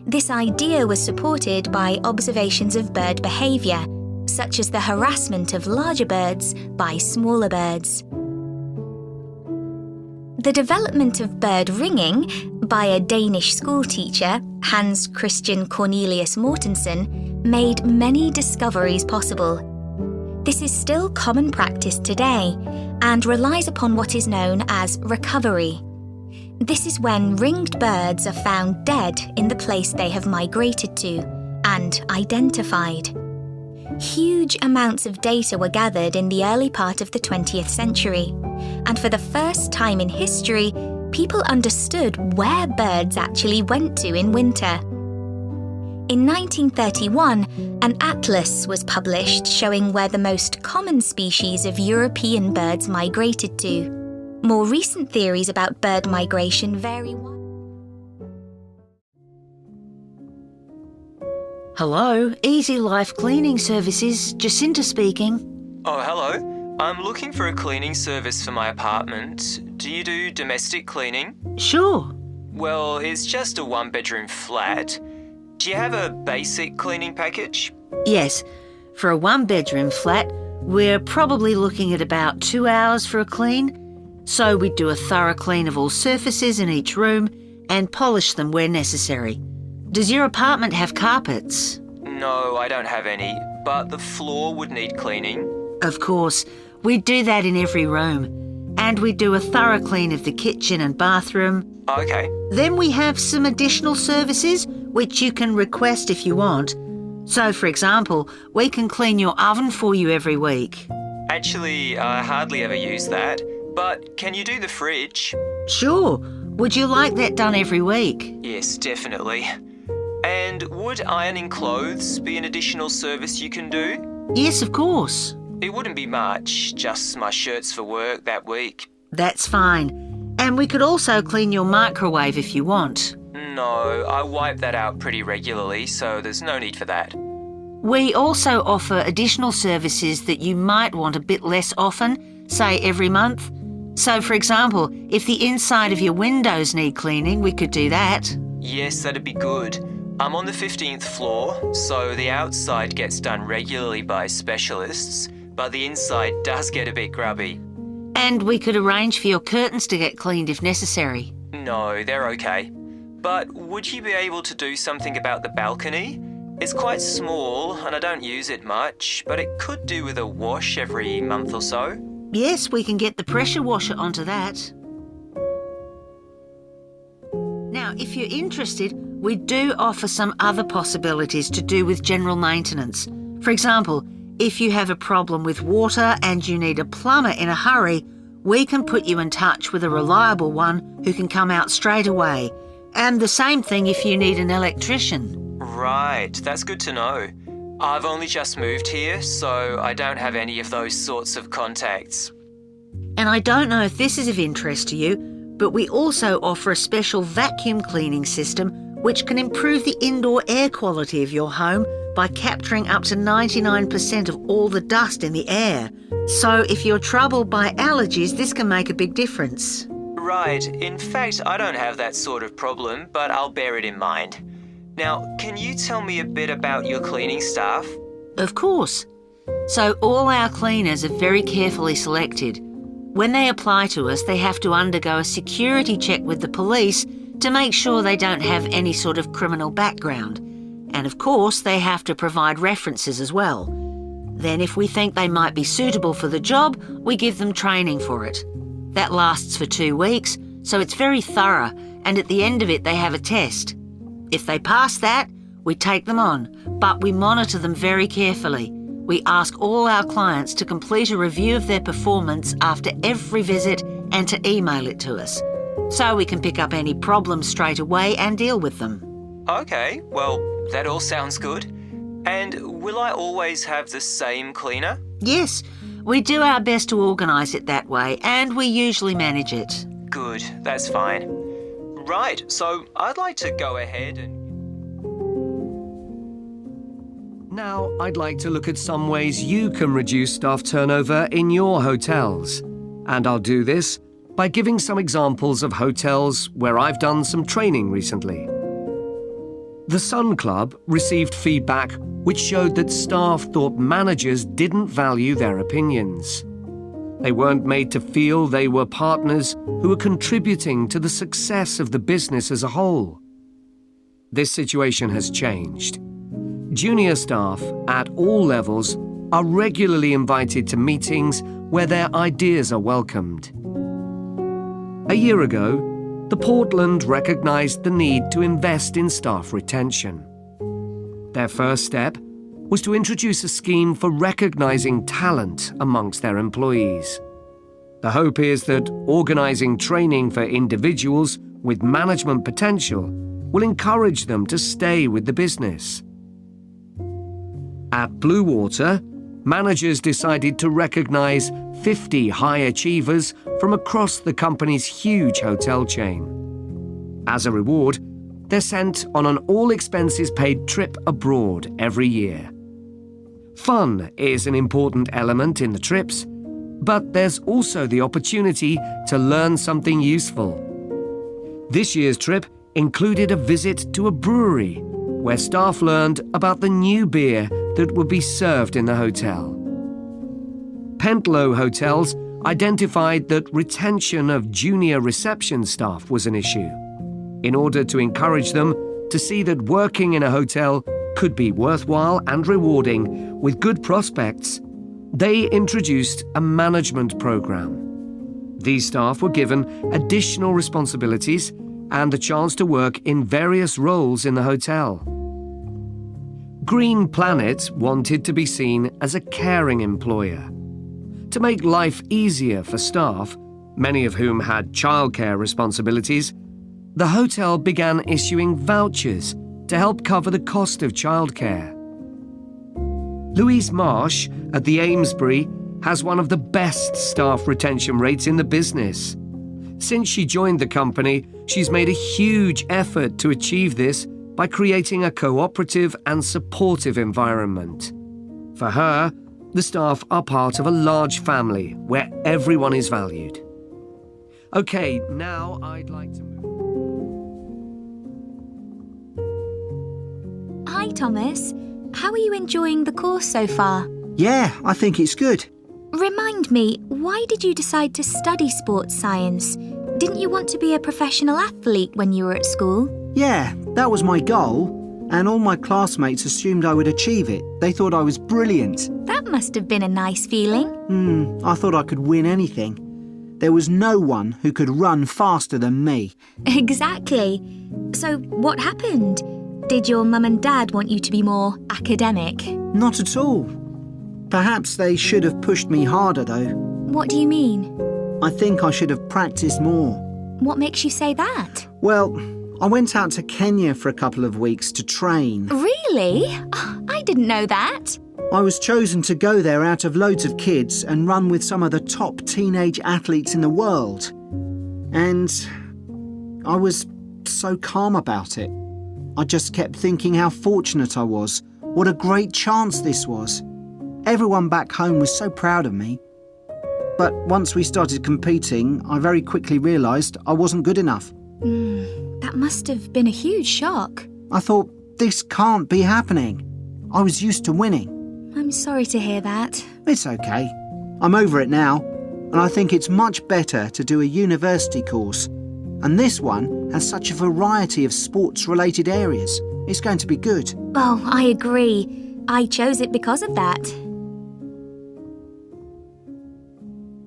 This idea was supported by observations of bird behaviour, such as the harassment of larger birds by smaller birds. The development of bird ringing by a Danish schoolteacher, Hans Christian Cornelius Mortensen, made many discoveries possible. This is still common practice today and relies upon what is known as recovery. This is when ringed birds are found dead in the place they have migrated to and identified. Huge amounts of data were gathered in the early part of the 20th century, and for the first time in history, people understood where birds actually went to in winter. In 1931, an atlas was published showing where the most common species of European birds migrated to. More recent theories about bird migration vary. Hello, Easy Life Cleaning Services, Jacinta speaking. Oh, hello. I'm looking for a cleaning service for my apartment. Do you do domestic cleaning? Sure. Well, it's just a one-bedroom flat. Do you have a basic cleaning package? Yes. For a one-bedroom flat, we're probably looking at about 2 hours for a clean. So we do a thorough clean of all surfaces in each room and polish them where necessary. Does your apartment have carpets? No, I don't have any, but the floor would need cleaning. Of course. We do that in every room. And we do a thorough clean of the kitchen and bathroom. Okay. Then we have some additional services which you can request if you want. So, for example, we can clean your oven for you every week. Actually, I hardly ever use that. But can you do the fridge? Sure. Would you like that done every week? Yes, definitely. And would ironing clothes be an additional service you can do? Yes, of course. It wouldn't be much, just my shirts for work that week. That's fine. And we could also clean your microwave if you want. No, I wipe that out pretty regularly, so there's no need for that. We also offer additional services that you might want a bit less often, say every month. So, for example, if the inside of your windows need cleaning, we could do that. Yes, that'd be good. I'm on the 15th floor, so the outside gets done regularly by specialists, but the inside does get a bit grubby. And we could arrange for your curtains to get cleaned if necessary. No, they're okay. But would you be able to do something about the balcony? It's quite small and I don't use it much, but it could do with a wash every month or so. Yes, we can get the pressure washer onto that. Now, if you're interested, we do offer some other possibilities to do with general maintenance. For example, if you have a problem with water and you need a plumber in a hurry, we can put you in touch with a reliable one who can come out straight away. And the same thing if you need an electrician. Right, that's good to know. I've only just moved here, so I don't have any of those sorts of contacts. And I don't know if this is of interest to you, but we also offer a special vacuum cleaning system which can improve the indoor air quality of your home by capturing up to 99% of all the dust in the air. So if you're troubled by allergies, this can make a big difference. Right, in fact, I don't have that sort of problem, but I'll bear it in mind. Now, can you tell me a bit about your cleaning staff? Of course. So all our cleaners are very carefully selected. When they apply to us, they have to undergo a security check with the police to make sure they don't have any sort of criminal background. And of course, they have to provide references as well. Then if we think they might be suitable for the job, we give them training for it. That lasts for 2 weeks, so it's very thorough, and at the end of it they have a test. If they pass that, we take them on, but we monitor them very carefully. We ask all our clients to complete a review of their performance after every visit and to email it to us, so we can pick up any problems straight away and deal with them. Okay, well, that all sounds good. And will I always have the same cleaner? Yes, we do our best to organise it that way, and we usually manage it. Good, that's fine. Right, so I'd like to go ahead and... Now, I'd like to look at some ways you can reduce staff turnover in your hotels. And I'll do this by giving some examples of hotels where I've done some training recently. The Sun Club received feedback which showed that staff thought managers didn't value their opinions. They weren't made to feel they were partners who were contributing to the success of the business as a whole. This situation has changed. Junior staff at all levels are regularly invited to meetings where their ideas are welcomed. A year ago, the Portland recognised the need to invest in staff retention. Their first step was to introduce a scheme for recognising talent amongst their employees. The hope is that organising training for individuals with management potential will encourage them to stay with the business. At Bluewater, managers decided to recognise 50 high achievers from across the company's huge hotel chain. As a reward, they're sent on an all-expenses-paid trip abroad every year. Fun is an important element in the trips, but there's also the opportunity to learn something useful. This year's trip included a visit to a brewery, where staff learned about the new beer that would be served in the hotel. Pentlow Hotels identified that retention of junior reception staff was an issue. In order to encourage them to see that working in a hotel could be worthwhile and rewarding with good prospects, they introduced a management program. These staff were given additional responsibilities and the chance to work in various roles in the hotel. Green Planet wanted to be seen as a caring employer. To make life easier for staff, many of whom had childcare responsibilities, the hotel began issuing vouchers to help cover the cost of childcare. Louise Marsh at the Amesbury has one of the best staff retention rates in the business. Since she joined the company, she's made a huge effort to achieve this by creating a cooperative and supportive environment. For her, the staff are part of a large family where everyone is valued. Okay, now I'd like to move. Thomas. How are you enjoying the course so far? Yeah, I think it's good. Remind me, why did you decide to study sports science? Didn't you want to be a professional athlete when you were at school? Yeah, that was my goal. And all my classmates assumed I would achieve it. They thought I was brilliant. That must have been a nice feeling. I thought I could win anything. There was no one who could run faster than me. Exactly. So what happened? Did your mum and dad want you to be more academic? Not at all. Perhaps they should have pushed me harder, though. What do you mean? I think I should have practiced more. What makes you say that? Well, I went out to Kenya for a couple of weeks to train. Really? I didn't know that. I was chosen to go there out of loads of kids and run with some of the top teenage athletes in the world. And I was so calm about it. I just kept thinking how fortunate I was. What a great chance this was. Everyone back home was so proud of me. But once we started competing, I very quickly realised I wasn't good enough. That must have been a huge shock. I thought, this can't be happening. I was used to winning. I'm sorry to hear that. It's okay. I'm over it now, and I think it's much better to do a university course. And this one has such a variety of sports-related areas. It's going to be good. Oh, I agree. I chose it because of that.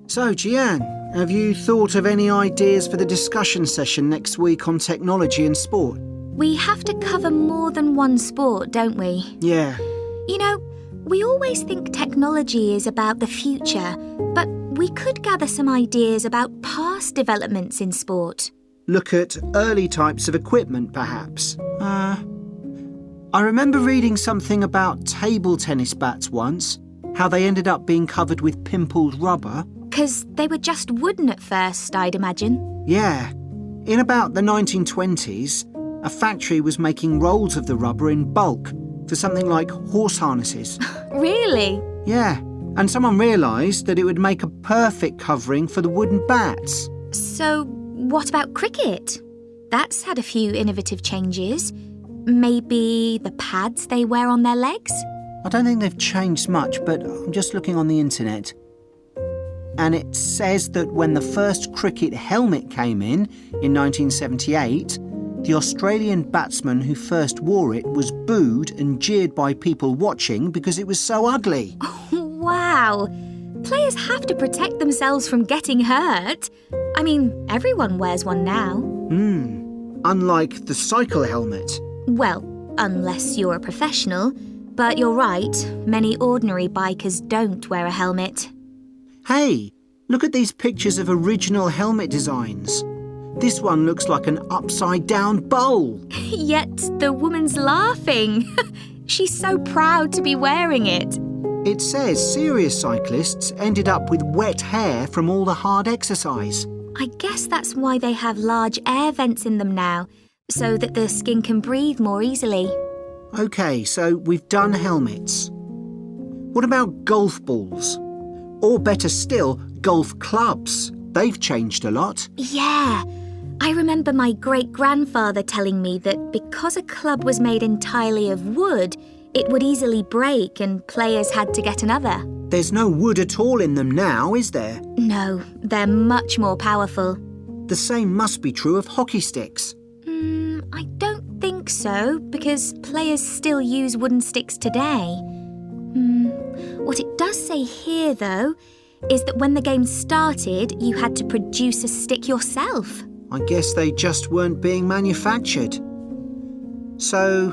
So, Jian, have you thought of any ideas for the discussion session next week on technology and sport? We have to cover more than one sport, don't we? Yeah. You know, we always think technology is about the future, but we could gather some ideas about past developments in sport. Look at early types of equipment, perhaps. I remember reading something about table tennis bats once, how they ended up being covered with pimpled rubber. 'Cause they were just wooden at first, I'd imagine. Yeah. In about the 1920s, a factory was making rolls of the rubber in bulk for something like horse harnesses. Really? Yeah, and someone realised that it would make a perfect covering for the wooden bats. So, what about cricket? That's had a few innovative changes. Maybe the pads they wear on their legs? I don't think they've changed much, but I'm just looking on the internet. And it says that when the first cricket helmet came in 1978, the Australian batsman who first wore it was booed and jeered by people watching because it was so ugly. Wow! Players have to protect themselves from getting hurt. I mean, everyone wears one now. Unlike the cycle helmet. Well, unless you're a professional. But you're right, many ordinary bikers don't wear a helmet. Hey, look at these pictures of original helmet designs. This one looks like an upside-down bowl. Yet the woman's laughing. She's so proud to be wearing it. It says serious cyclists ended up with wet hair from all the hard exercise. I guess that's why they have large air vents in them now, so that the skin can breathe more easily. OK, so we've done helmets. What about golf balls? Or better still, golf clubs. They've changed a lot. Yeah. I remember my great-grandfather telling me that because a club was made entirely of wood, it would easily break and players had to get another. There's no wood at all in them now, is there? No, they're much more powerful. The same must be true of hockey sticks. I don't think so, because players still use wooden sticks today. What it does say here, though, is that when the game started, you had to produce a stick yourself. I guess they just weren't being manufactured. So,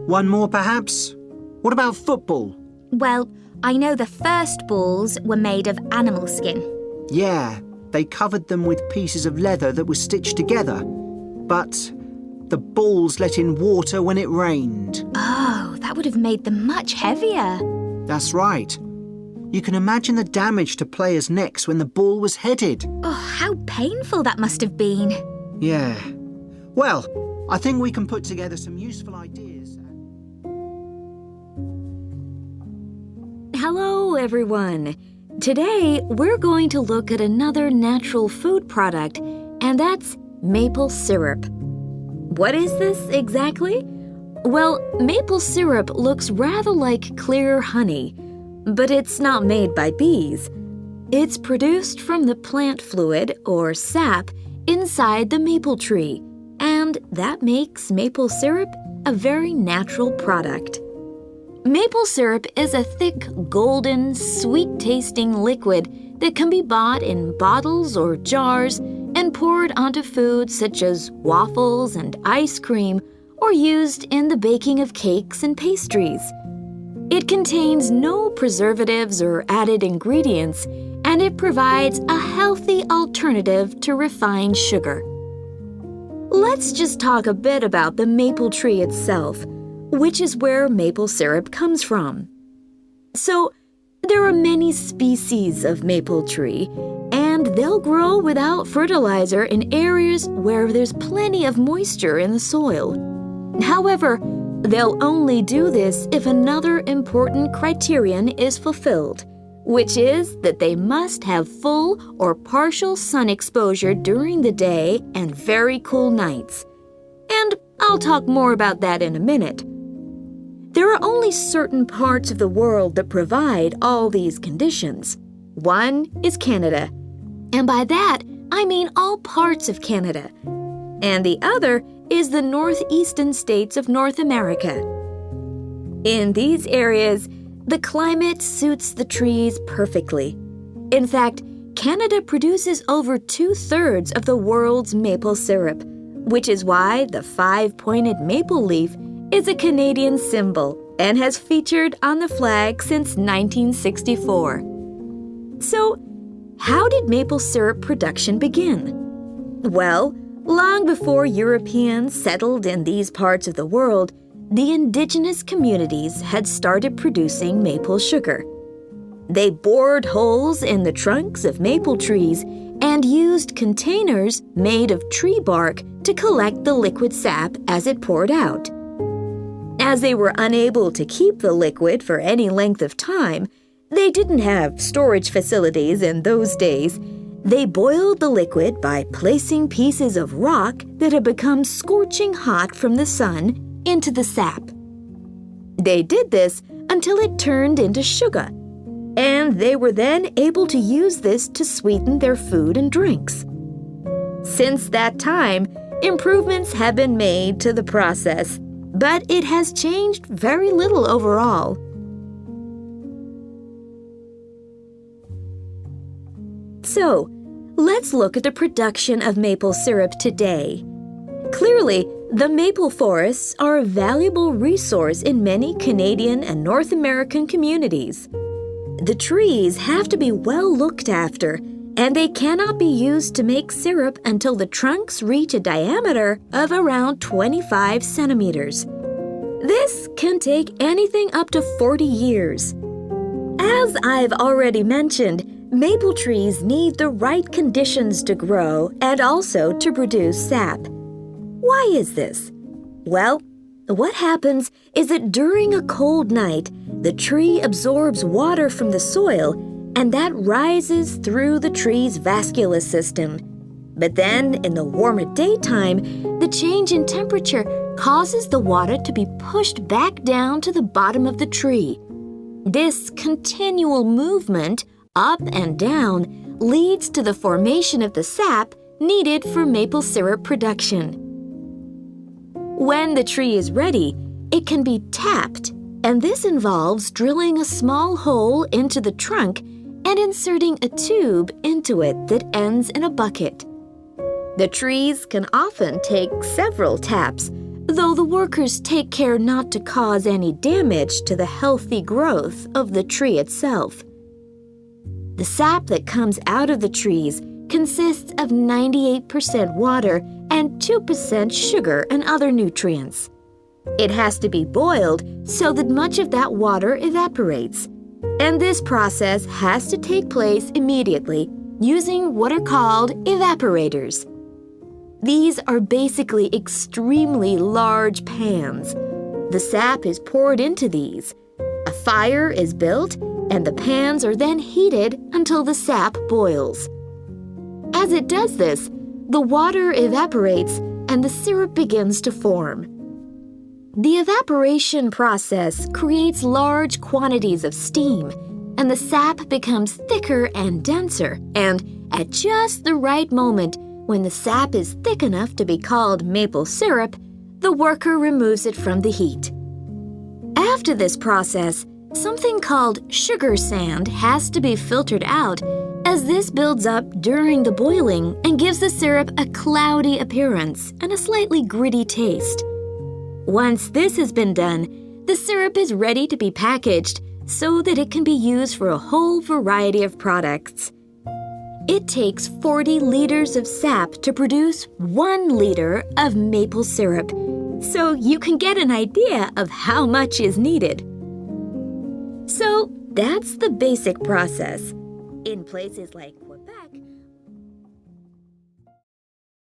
one more perhaps? What about football? Well, I know the first balls were made of animal skin. Yeah, they covered them with pieces of leather that were stitched together. But the balls let in water when it rained. Oh, that would have made them much heavier. That's right. You can imagine the damage to players' necks when the ball was headed. Oh, how painful that must have been. Yeah. Well, I think we can put together some useful ideas. Hello, everyone. Today, we're going to look at another natural food product, and that's maple syrup. What is this exactly? Well, maple syrup looks rather like clear honey, but it's not made by bees. It's produced from the plant fluid, or sap, inside the maple tree, and that makes maple syrup a very natural product. Maple syrup is a thick, golden, sweet-tasting liquid that can be bought in bottles or jars and poured onto foods such as waffles and ice cream, or used in the baking of cakes and pastries. It contains no preservatives or added ingredients, and it provides a healthy alternative to refined sugar. Let's just talk a bit about the maple tree itself, which is where maple syrup comes from. So, there are many species of maple tree, and they'll grow without fertilizer in areas where there's plenty of moisture in the soil. However, they'll only do this if another important criterion is fulfilled, which is that they must have full or partial sun exposure during the day and very cool nights. And I'll talk more about that in a minute. There are only certain parts of the world that provide all these conditions. One is Canada, and by that I mean all parts of Canada. And the other is the northeastern states of North America. In these areas, the climate suits the trees perfectly. In fact, Canada produces over 2/3 of the world's maple syrup, which is why the 5-pointed maple leaf is a Canadian symbol and has featured on the flag since 1964. So, how did maple syrup production begin? Well, long before Europeans settled in these parts of the world, the indigenous communities had started producing maple sugar. They bored holes in the trunks of maple trees and used containers made of tree bark to collect the liquid sap as it poured out. As they were unable to keep the liquid for any length of time, they didn't have storage facilities in those days. They boiled the liquid by placing pieces of rock that had become scorching hot from the sun into the sap. They did this until it turned into sugar, and they were then able to use this to sweeten their food and drinks. Since that time, improvements have been made to the process, but it has changed very little overall. So, let's look at the production of maple syrup today. Clearly, the maple forests are a valuable resource in many Canadian and North American communities. The trees have to be well looked after, and they cannot be used to make syrup until the trunks reach a diameter of around 25 centimeters. This can take anything up to 40 years. As I've already mentioned, maple trees need the right conditions to grow and also to produce sap. Why is this? Well, what happens is that during a cold night, the tree absorbs water from the soil, and that rises through the tree's vascular system. But then, in the warmer daytime, the change in temperature causes the water to be pushed back down to the bottom of the tree. This continual movement, up and down, leads to the formation of the sap needed for maple syrup production. When the tree is ready, it can be tapped, and this involves drilling a small hole into the trunk and inserting a tube into it that ends in a bucket. The trees can often take several taps, though the workers take care not to cause any damage to the healthy growth of the tree itself. The sap that comes out of the trees consists of 98% water and 2% sugar and other nutrients. It has to be boiled so that much of that water evaporates, and this process has to take place immediately using what are called evaporators. These are basically extremely large pans. The sap is poured into these. A fire is built, and the pans are then heated until the sap boils. As it does this, the water evaporates and the syrup begins to form. The evaporation process creates large quantities of steam, and the sap becomes thicker and denser, and at just the right moment, when the sap is thick enough to be called maple syrup, the worker removes it from the heat. After this process, something called sugar sand has to be filtered out, as this builds up during the boiling and gives the syrup a cloudy appearance and a slightly gritty taste. Once this has been done, the syrup is ready to be packaged so that it can be used for a whole variety of products. It takes 40 liters of sap to produce 1 liter of maple syrup, so you can get an idea of how much is needed. So that's the basic process. In places like